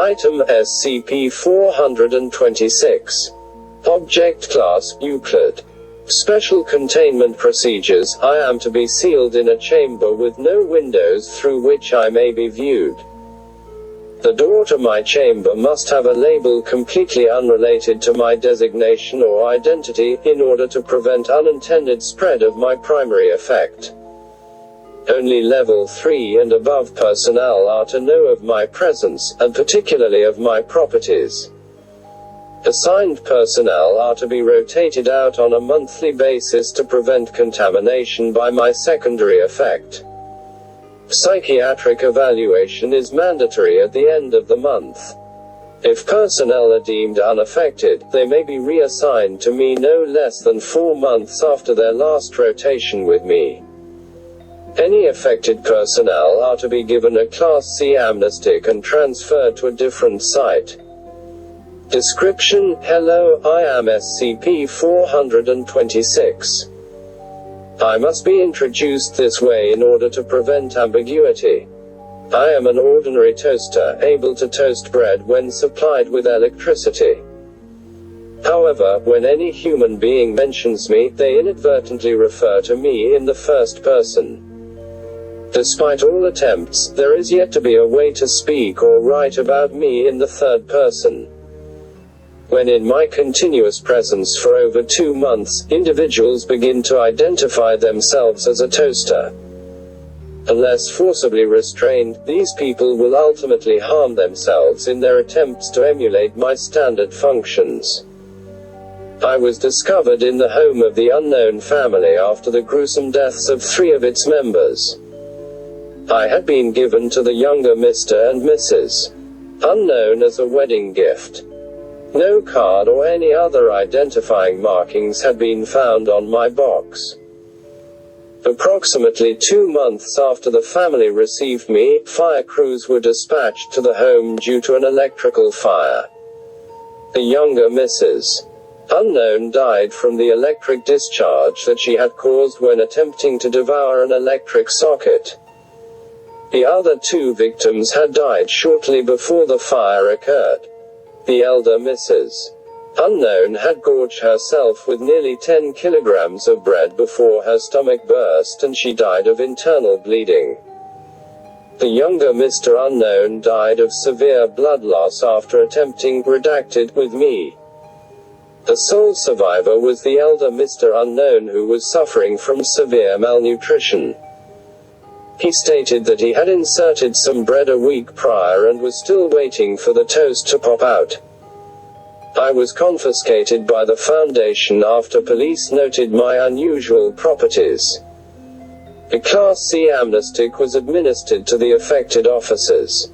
Item SCP-426. Object Class Euclid. Special Containment Procedures. I am to be sealed in a chamber with no windows through which I may be viewed. The door to my chamber must have a label completely unrelated to my designation or identity, in order to prevent unintended spread of my primary effect. Only Level 3 and above personnel are to know of my presence, and particularly of my properties. Assigned personnel are to be rotated out on a monthly basis to prevent contamination by my secondary effect. Psychiatric evaluation is mandatory at the end of the month. If personnel are deemed unaffected, they may be reassigned to me no less than 4 months after their last rotation with me. Any affected personnel are to be given a Class C amnestic and transferred to a different site. Description: Hello, I am SCP-426. I must be introduced this way in order to prevent ambiguity. I am an ordinary toaster, able to toast bread when supplied with electricity. However, when any human being mentions me, they inadvertently refer to me in the first person. Despite all attempts, there is yet to be a way to speak or write about me in the third person. When in my continuous presence for over 2 months, individuals begin to identify themselves as a toaster. Unless forcibly restrained, these people will ultimately harm themselves in their attempts to emulate my standard functions. I was discovered in the home of the unknown family after the gruesome deaths of 3 of its members. I had been given to the younger Mr. and Mrs. Unknown as a wedding gift. No card or any other identifying markings had been found on my box. Approximately 2 months after the family received me, fire crews were dispatched to the home due to an electrical fire. The younger Mrs. Unknown died from the electric discharge that she had caused when attempting to devour an electric socket. The other 2 victims had died shortly before the fire occurred. The elder Mrs. Unknown had gorged herself with nearly 10 kilograms of bread before her stomach burst and she died of internal bleeding. The younger Mr. Unknown died of severe blood loss after attempting redacted with me. The sole survivor was the elder Mr. Unknown, who was suffering from severe malnutrition. He stated that he had inserted some bread a week prior and was still waiting for the toast to pop out. I was confiscated by the Foundation after police noted my unusual properties. A Class C amnestic was administered to the affected officers.